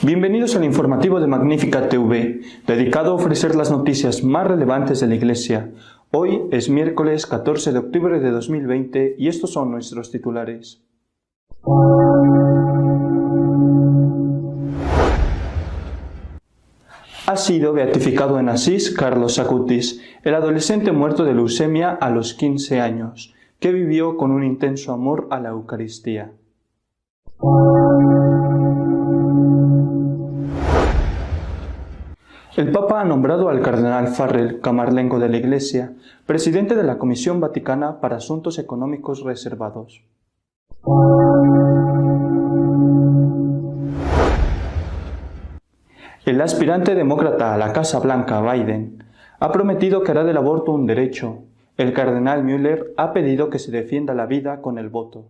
Bienvenidos al informativo de Magnífica TV, dedicado a ofrecer las noticias más relevantes de la Iglesia. Hoy es miércoles 14 de octubre de 2020 y estos son nuestros titulares. Ha sido beatificado en Asís Carlos Acutis, el adolescente muerto de leucemia a los 15 años, que vivió con un intenso amor a la Eucaristía. El Papa ha nombrado al cardenal Farrell, camarlengo de la Iglesia, presidente de la Comisión Vaticana para Asuntos Económicos Reservados. El aspirante demócrata a la Casa Blanca, Biden, ha prometido que hará del aborto un derecho. El cardenal Müller ha pedido que se defienda la vida con el voto.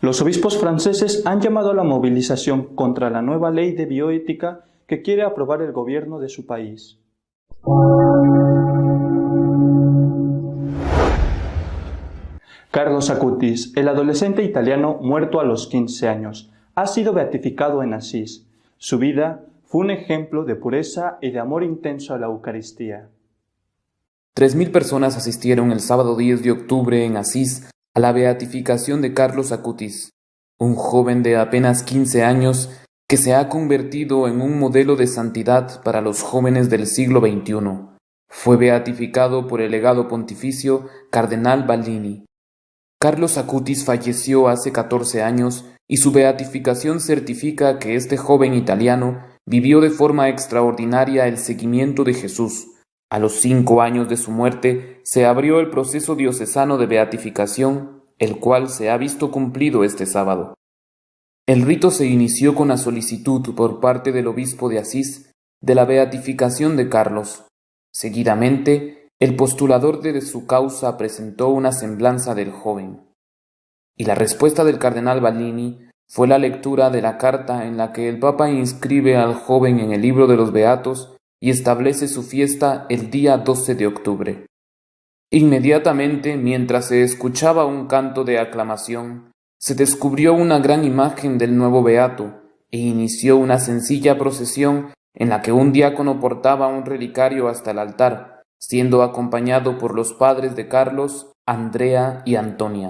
Los obispos franceses han llamado a la movilización contra la nueva ley de bioética que quiere aprobar el gobierno de su país. Carlos Acutis, el adolescente italiano muerto a los 15 años, ha sido beatificado en Asís. Su vida fue un ejemplo de pureza y de amor intenso a la Eucaristía. 3.000 personas asistieron el sábado 10 de octubre en Asís a la beatificación de Carlos Acutis, un joven de apenas 15 años que se ha convertido en un modelo de santidad para los jóvenes del siglo XXI. Fue beatificado por el legado pontificio Cardenal Ballini. Carlos Acutis falleció hace 14 años y su beatificación certifica que este joven italiano vivió de forma extraordinaria el seguimiento de Jesús. A los 5 años de su muerte se abrió el proceso diocesano de beatificación, el cual se ha visto cumplido este sábado. El rito se inició con la solicitud por parte del obispo de Asís de la beatificación de Carlos. Seguidamente, el postulador de su causa presentó una semblanza del joven. Y la respuesta del cardenal Ballini fue la lectura de la carta en la que el Papa inscribe al joven en el libro de los Beatos y establece su fiesta el día 12 de octubre. Inmediatamente, mientras se escuchaba un canto de aclamación, se descubrió una gran imagen del nuevo beato e inició una sencilla procesión en la que un diácono portaba un relicario hasta el altar, siendo acompañado por los padres de Carlos, Andrea y Antonia.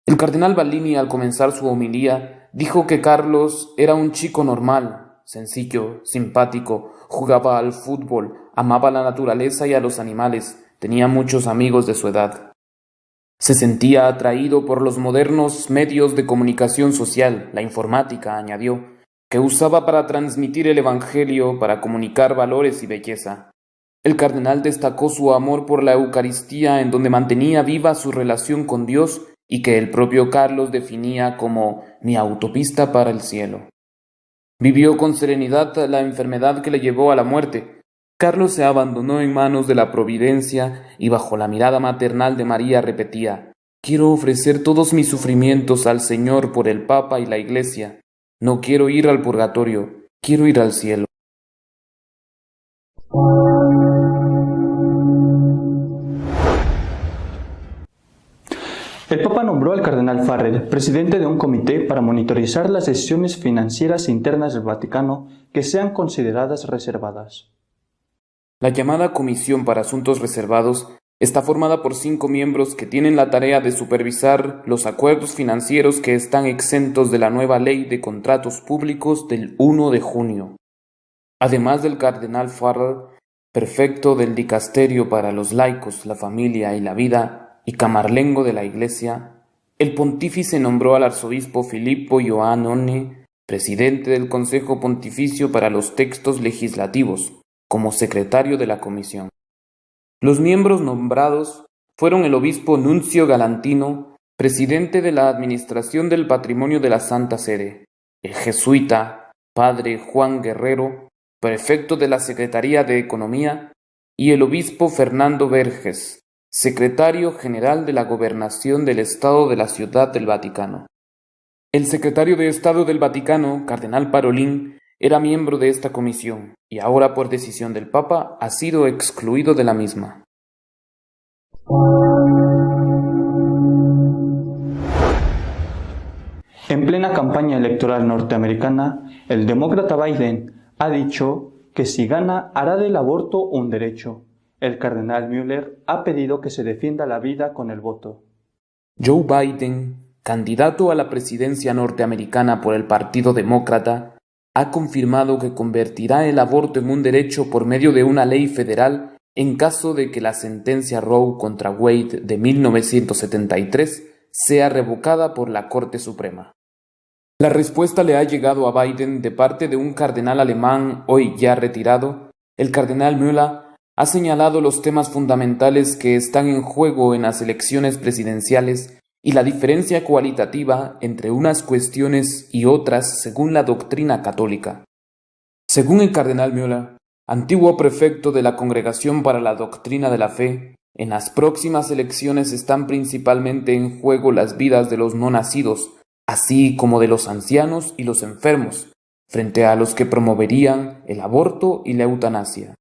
El cardenal Ballini, al comenzar su homilía, dijo que Carlos era un chico normal, sencillo, simpático, jugaba al fútbol, amaba la naturaleza y a los animales, tenía muchos amigos de su edad. Se sentía atraído por los modernos medios de comunicación social, la informática, añadió, que usaba para transmitir el evangelio, para comunicar valores y belleza. El cardenal destacó su amor por la Eucaristía, en donde mantenía viva su relación con Dios y que el propio Carlos definía como mi autopista para el cielo. Vivió con serenidad la enfermedad que le llevó a la muerte. Carlos se abandonó en manos de la providencia y bajo la mirada maternal de María repetía: «Quiero ofrecer todos mis sufrimientos al Señor por el Papa y la Iglesia. No quiero ir al purgatorio, quiero ir al cielo». El Papa nombró al cardenal Farrell presidente de un comité para monitorizar las decisiones financieras internas del Vaticano que sean consideradas reservadas. La llamada Comisión para Asuntos Reservados está formada por 5 miembros que tienen la tarea de supervisar los acuerdos financieros que están exentos de la nueva Ley de Contratos Públicos del 1 de junio. Además del cardenal Farrell, prefecto del Dicasterio para los Laicos, la Familia y la Vida, y camarlengo de la Iglesia, el pontífice nombró al arzobispo Filippo Ioannone, presidente del Consejo Pontificio para los Textos Legislativos, como secretario de la comisión. Los miembros nombrados fueron el obispo Nunzio Galantino, presidente de la Administración del Patrimonio de la Santa Sede, el jesuita padre Juan Guerrero, prefecto de la Secretaría de Economía, y el obispo Fernando Verges, secretario general de la Gobernación del Estado de la Ciudad del Vaticano. El secretario de Estado del Vaticano, cardenal Parolin, era miembro de esta comisión y ahora, por decisión del Papa, ha sido excluido de la misma. En plena campaña electoral norteamericana, el demócrata Biden ha dicho que si gana hará del aborto un derecho. El cardenal Müller ha pedido que se defienda la vida con el voto. Joe Biden, candidato a la presidencia norteamericana por el Partido Demócrata, ha confirmado que convertirá el aborto en un derecho por medio de una ley federal en caso de que la sentencia Roe contra Wade de 1973 sea revocada por la Corte Suprema. La respuesta le ha llegado a Biden de parte de un cardenal alemán hoy ya retirado. El cardenal Müller ha señalado los temas fundamentales que están en juego en las elecciones presidenciales y la diferencia cualitativa entre unas cuestiones y otras según la doctrina católica. Según el cardenal Müller, antiguo prefecto de la Congregación para la Doctrina de la Fe, en las próximas elecciones están principalmente en juego las vidas de los no nacidos, así como de los ancianos y los enfermos, frente a los que promoverían el aborto y la eutanasia.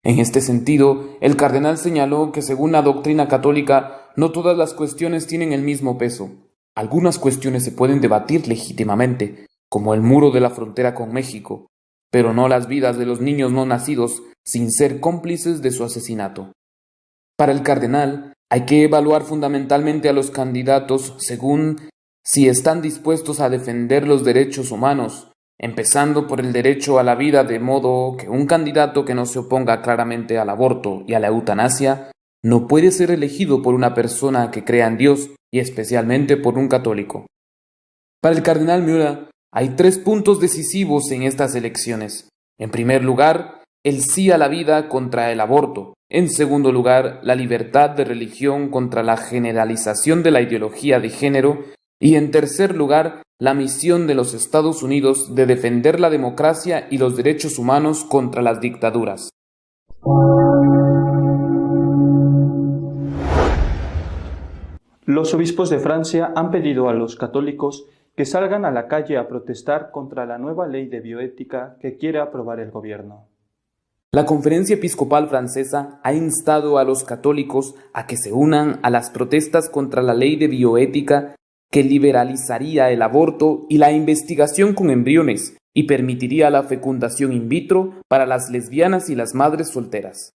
En este sentido, el cardenal señaló que según la doctrina católica, no todas las cuestiones tienen el mismo peso. Algunas cuestiones se pueden debatir legítimamente, como el muro de la frontera con México, pero no las vidas de los niños no nacidos sin ser cómplices de su asesinato. Para el cardenal, hay que evaluar fundamentalmente a los candidatos según si están dispuestos a defender los derechos humanos, empezando por el derecho a la vida, de modo que un candidato que no se oponga claramente al aborto y a la eutanasia no puede ser elegido por una persona que crea en Dios y especialmente por un católico. Para el cardenal Müller hay 3 puntos decisivos en estas elecciones. En primer lugar, el sí a la vida contra el aborto. En segundo lugar, la libertad de religión contra la generalización de la ideología de género. Y en tercer lugar, la misión de los Estados Unidos de defender la democracia y los derechos humanos contra las dictaduras. Los obispos de Francia han pedido a los católicos que salgan a la calle a protestar contra la nueva ley de bioética que quiere aprobar el gobierno. La Conferencia Episcopal Francesa ha instado a los católicos a que se unan a las protestas contra la ley de bioética que liberalizaría el aborto y la investigación con embriones y permitiría la fecundación in vitro para las lesbianas y las madres solteras.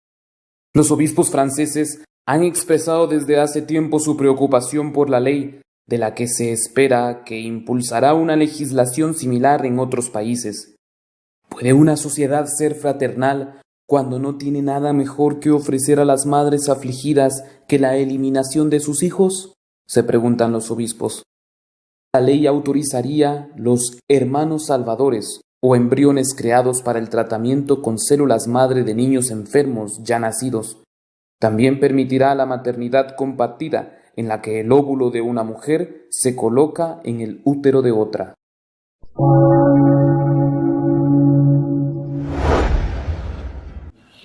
Los obispos franceses han expresado desde hace tiempo su preocupación por la ley, de la que se espera que impulsará una legislación similar en otros países. ¿Puede una sociedad ser fraternal cuando no tiene nada mejor que ofrecer a las madres afligidas que la eliminación de sus hijos? Se preguntan los obispos. La ley autorizaría los hermanos salvadores o embriones creados para el tratamiento con células madre de niños enfermos ya nacidos. También permitirá la maternidad compartida, en la que el óvulo de una mujer se coloca en el útero de otra.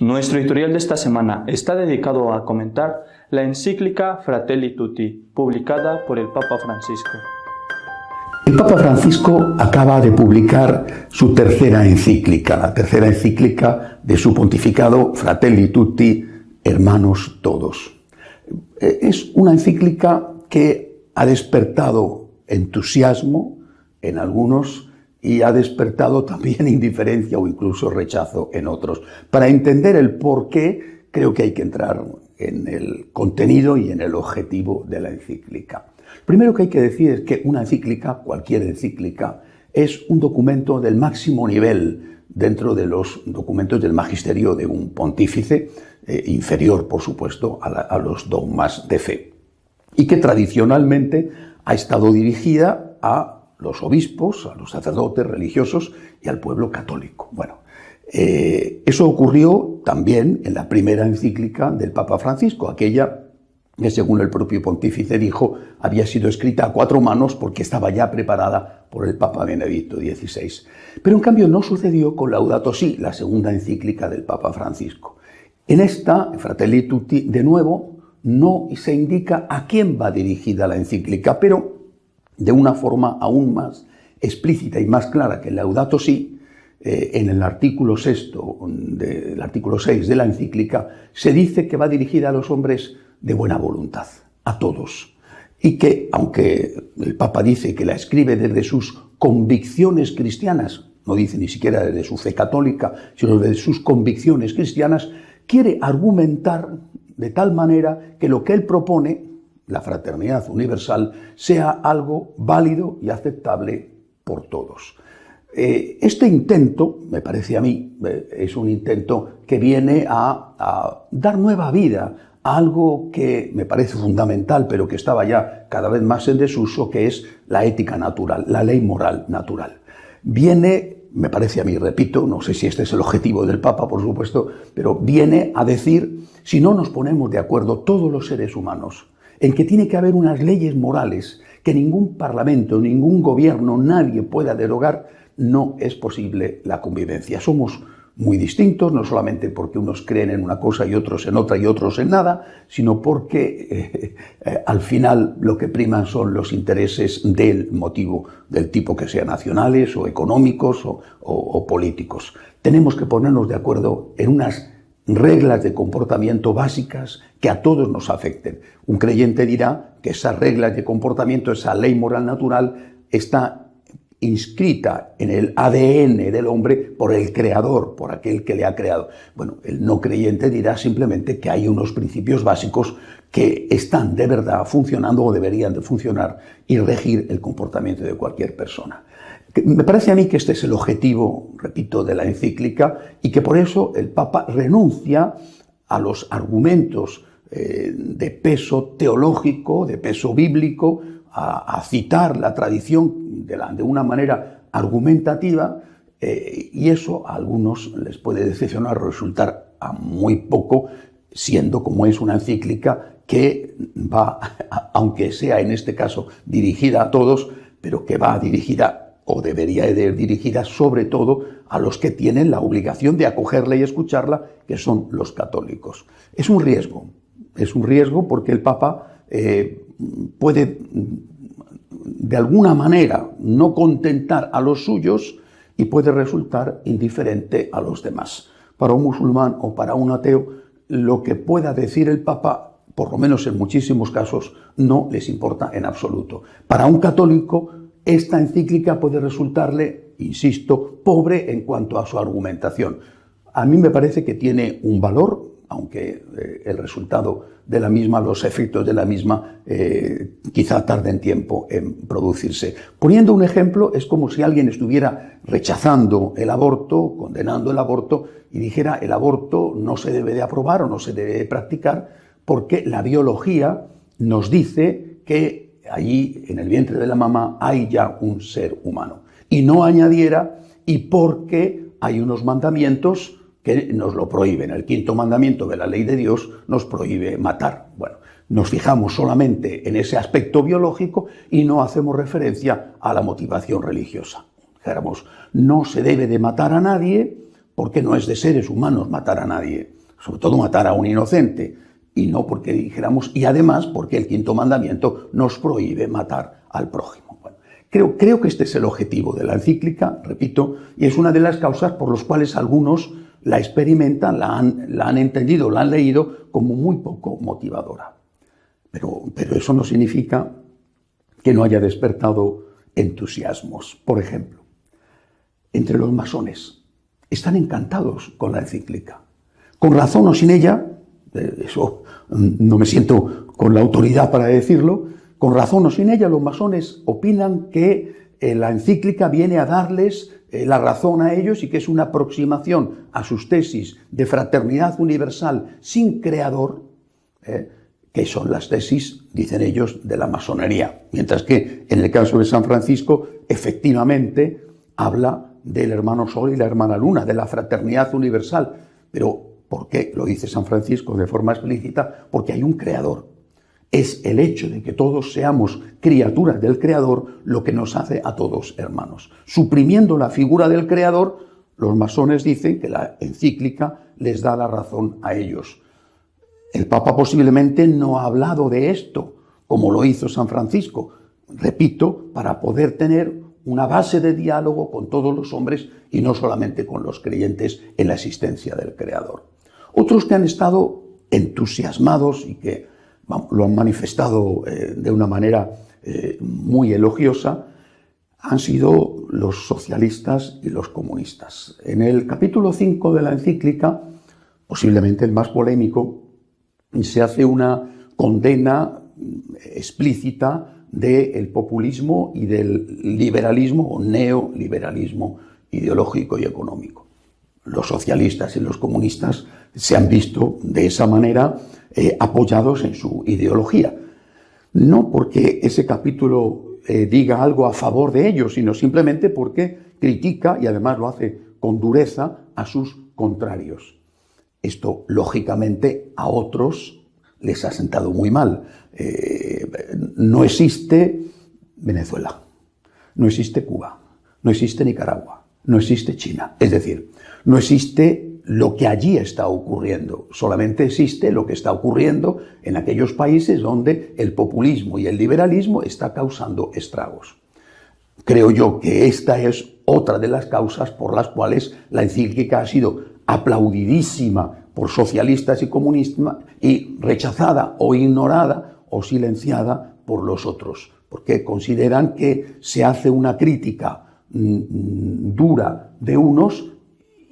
Nuestro editorial de esta semana está dedicado a comentar la encíclica Fratelli Tutti, publicada por el Papa Francisco. El Papa Francisco acaba de publicar su tercera encíclica, la tercera encíclica de su pontificado Fratelli Tutti, hermanos todos. Es una encíclica que ha despertado entusiasmo en algunos y ha despertado también indiferencia o incluso rechazo en otros. Para entender el por qué, creo que hay que entrar en el contenido y en el objetivo de la encíclica. Primero que hay que decir es que una encíclica, cualquier encíclica, es un documento del máximo nivel dentro de los documentos del magisterio de un pontífice, inferior, por supuesto, a los dogmas de fe, y que tradicionalmente ha estado dirigida a los obispos, a los sacerdotes religiosos y al pueblo católico. Bueno, eso ocurrió también en la primera encíclica del Papa Francisco, aquella que, según el propio pontífice dijo, había sido escrita a 4 manos porque estaba ya preparada por el Papa Benedicto XVI. Pero en cambio no sucedió con Laudato Si, la segunda encíclica del Papa Francisco. En esta, Fratelli Tutti, de nuevo, no se indica a quién va dirigida la encíclica, pero de una forma aún más explícita y más clara que el Laudato Si, en el artículo 6 de la encíclica, se dice que va dirigida a los hombres de buena voluntad, a todos. y que, aunque el Papa dice que la escribe desde sus convicciones cristianas, no dice ni siquiera desde su fe católica, sino desde sus convicciones cristianas, quiere argumentar de tal manera que lo que él propone, la fraternidad universal, sea algo válido y aceptable por todos. Este intento, me parece a mí, es un intento que viene a dar nueva vida a algo que me parece fundamental, pero que estaba ya cada vez más en desuso, que es la ética natural, la ley moral natural. Viene, me parece a mí, repito, no sé si este es el objetivo del Papa, por supuesto, pero viene a decir, si no nos ponemos de acuerdo todos los seres humanos, en que tiene que haber unas leyes morales que ningún parlamento, ningún gobierno, nadie pueda derogar, no es posible la convivencia. Somos muy distintos, no solamente porque unos creen en una cosa y otros en otra y otros en nada, sino porque al final lo que priman son los intereses del motivo, del tipo que sean nacionales o económicos o políticos. Tenemos que ponernos de acuerdo en unas reglas de comportamiento básicas que a todos nos afecten. Un creyente dirá que esas reglas de comportamiento, esa ley moral natural, está inscrita en el ADN del hombre por el creador, por aquel que le ha creado. Bueno, el no creyente dirá simplemente que hay unos principios básicos que están de verdad funcionando o deberían de funcionar y regir el comportamiento de cualquier persona. Me parece a mí que este es el objetivo, repito, de la encíclica, y que por eso el Papa renuncia a los argumentos de peso teológico, de peso bíblico, a citar la tradición de una manera argumentativa, y eso a algunos les puede decepcionar, resultar a muy poco, siendo como es una encíclica que va, aunque sea en este caso dirigida a todos, pero que va dirigida o debería ir dirigida sobre todo a los que tienen la obligación de acogerla y escucharla, que son los católicos. Es un riesgo porque el Papa puede de alguna manera no contentar a los suyos y puede resultar indiferente a los demás. Para un musulmán o para un ateo, lo que pueda decir el Papa, por lo menos en muchísimos casos, no les importa en absoluto. Para un católico, esta encíclica puede resultarle, insisto, pobre en cuanto a su argumentación. A mí me parece que tiene un valor, aunque el resultado de la misma, los efectos de la misma, quizá tarden tiempo en producirse. Poniendo un ejemplo, es como si alguien estuviera rechazando el aborto, condenando el aborto, y dijera el aborto no se debe de aprobar o no se debe de practicar porque la biología nos dice que allí en el vientre de la mamá hay ya un ser humano. Y no añadiera, y porque hay unos mandamientos que nos lo prohíben. El quinto mandamiento de la ley de Dios nos prohíbe matar. Bueno, nos fijamos solamente en ese aspecto biológico y no hacemos referencia a la motivación religiosa. Dijéramos, no se debe de matar a nadie porque no es de seres humanos matar a nadie, sobre todo matar a un inocente, y no porque dijéramos, y además porque el quinto mandamiento nos prohíbe matar al prójimo. Bueno, creo que este es el objetivo de la encíclica, repito, y es una de las causas por las cuales algunos la experimentan, la han entendido, la han leído como muy poco motivadora. Pero eso no significa que no haya despertado entusiasmos. Por ejemplo, entre los masones están encantados con la encíclica. Con razón o sin ella, eso no me siento con la autoridad para decirlo, con razón o sin ella, los masones opinan que la encíclica viene a darles la razón a ellos y que es una aproximación a sus tesis de fraternidad universal sin creador, que son las tesis, dicen ellos, de la masonería. Mientras que en el caso de San Francisco, efectivamente, habla del hermano Sol y la hermana Luna, de la fraternidad universal. Pero, ¿por qué lo dice San Francisco de forma explícita? Porque hay un creador. Es el hecho de que todos seamos criaturas del Creador lo que nos hace a todos hermanos. Suprimiendo la figura del Creador, los masones dicen que la encíclica les da la razón a ellos. El Papa posiblemente no ha hablado de esto, como lo hizo San Francisco, repito, para poder tener una base de diálogo con todos los hombres y no solamente con los creyentes en la existencia del Creador. Otros que han estado entusiasmados y que lo han manifestado de una manera muy elogiosa, han sido los socialistas y los comunistas. En el capítulo 5 de la encíclica, posiblemente el más polémico, se hace una condena explícita del populismo y del liberalismo o neoliberalismo ideológico y económico. Los socialistas y los comunistas se han visto de esa manera apoyados en su ideología. No porque ese capítulo diga algo a favor de ellos, sino simplemente porque critica, y además lo hace con dureza, a sus contrarios. Esto, lógicamente, a otros les ha sentado muy mal. No existe Venezuela, no existe Cuba, no existe Nicaragua, no existe China. Es decir, no existe lo que allí está ocurriendo, solamente existe lo que está ocurriendo en aquellos países donde el populismo y el liberalismo está causando estragos. Creo yo que esta es otra de las causas por las cuales la encíclica ha sido aplaudidísima por socialistas y comunistas y rechazada o ignorada o silenciada por los otros, porque consideran que se hace una crítica dura de unos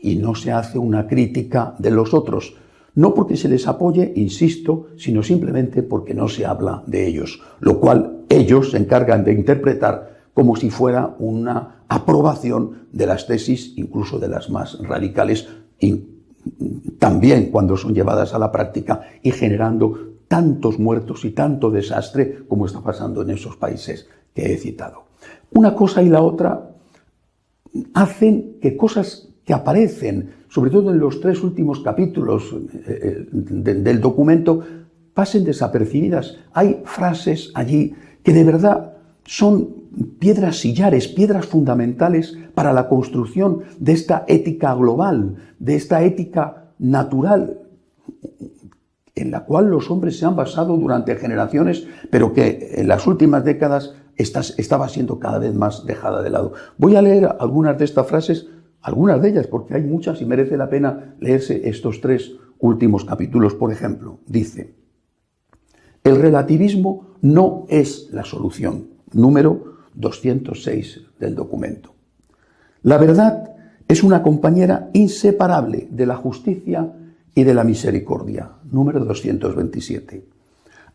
y no se hace una crítica de los otros. No porque se les apoye, insisto, sino simplemente porque no se habla de ellos, lo cual ellos se encargan de interpretar como si fuera una aprobación de las tesis, incluso de las más radicales, y también cuando son llevadas a la práctica y generando tantos muertos y tanto desastre como está pasando en esos países que he citado. Una cosa y la otra hacen que cosas que aparecen, sobre todo en los 3 últimos capítulos del documento, pasen desapercibidas. Hay frases allí que de verdad son piedras sillares, piedras fundamentales para la construcción de esta ética global, de esta ética natural, en la cual los hombres se han basado durante generaciones, pero que en las últimas décadas estaba siendo cada vez más dejada de lado. Voy a leer algunas de estas frases, algunas de ellas, porque hay muchas y merece la pena leerse estos 3 últimos capítulos. Por ejemplo, dice: el relativismo no es la solución. Número 206 del documento. La verdad es una compañera inseparable de la justicia y de la misericordia. Número 227.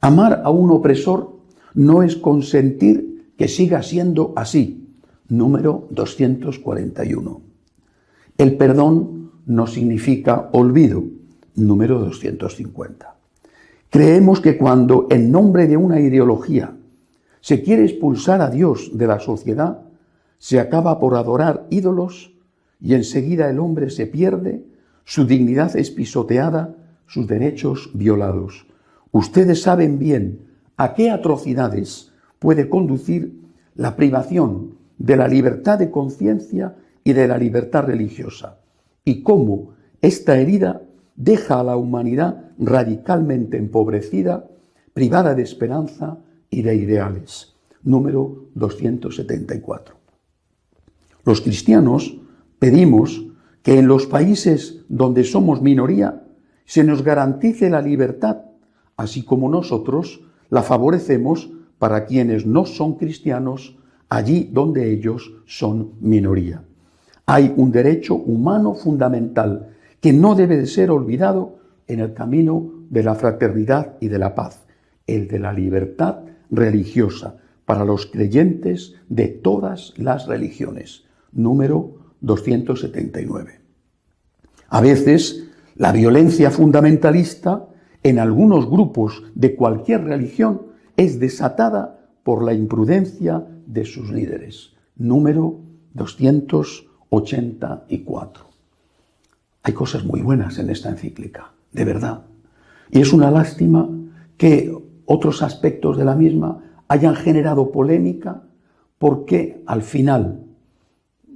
Amar a un opresor no es consentir que siga siendo así. Número 241. El perdón no significa olvido. Número 250. Creemos que cuando en nombre de una ideología se quiere expulsar a Dios de la sociedad, se acaba por adorar ídolos y enseguida el hombre se pierde, su dignidad es pisoteada, sus derechos violados. Ustedes saben bien a qué atrocidades puede conducir la privación de la libertad de conciencia y de la libertad religiosa, y cómo esta herida deja a la humanidad radicalmente empobrecida, privada de esperanza y de ideales. Número 274. Los cristianos pedimos que en los países donde somos minoría se nos garantice la libertad, así como nosotros la favorecemos para quienes no son cristianos allí donde ellos son minoría. Hay un derecho humano fundamental que no debe de ser olvidado en el camino de la fraternidad y de la paz, el de la libertad religiosa para los creyentes de todas las religiones. Número 279. A veces, la violencia fundamentalista en algunos grupos de cualquier religión es desatada por la imprudencia de sus líderes. Número 284. Hay cosas muy buenas en esta encíclica, de verdad. Y es una lástima que otros aspectos de la misma hayan generado polémica, porque al final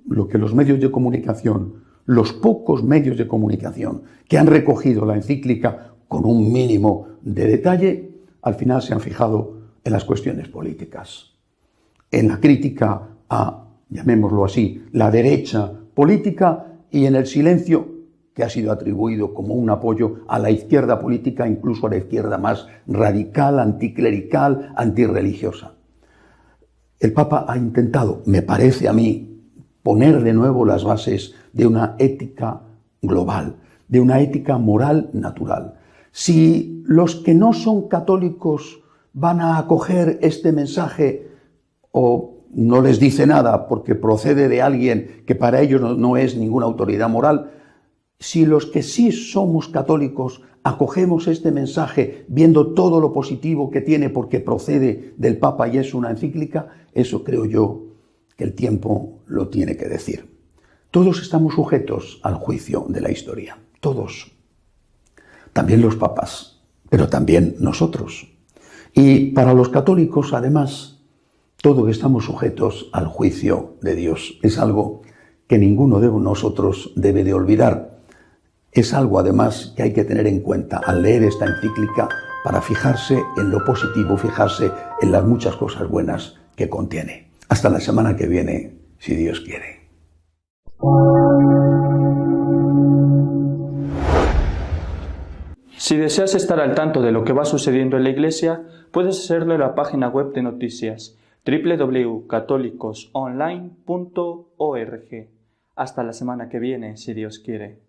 lo que los medios de comunicación, los pocos medios de comunicación que han recogido la encíclica con un mínimo de detalle, al final se han fijado en las cuestiones políticas, en la crítica a, llamémoslo así, la derecha política y en el silencio que ha sido atribuido como un apoyo a la izquierda política, incluso a la izquierda más radical, anticlerical, antirreligiosa. El Papa ha intentado, me parece a mí, poner de nuevo las bases de una ética global, de una ética moral natural. Si los que no son católicos van a acoger este mensaje o no les dice nada porque procede de alguien que para ellos no es ninguna autoridad moral, si los que sí somos católicos acogemos este mensaje viendo todo lo positivo que tiene porque procede del Papa y es una encíclica, eso creo yo que el tiempo lo tiene que decir. Todos estamos sujetos al juicio de la historia, todos. También los papas, pero también nosotros. Y para los católicos, además, todos estamos sujetos al juicio de Dios. Es algo que ninguno de nosotros debe de olvidar. Es algo, además, que hay que tener en cuenta al leer esta encíclica para fijarse en lo positivo, fijarse en las muchas cosas buenas que contiene. Hasta la semana que viene, si Dios quiere. Si deseas estar al tanto de lo que va sucediendo en la Iglesia, puedes hacerlo en la página web de noticias www.católicosonline.org. Hasta la semana que viene, si Dios quiere.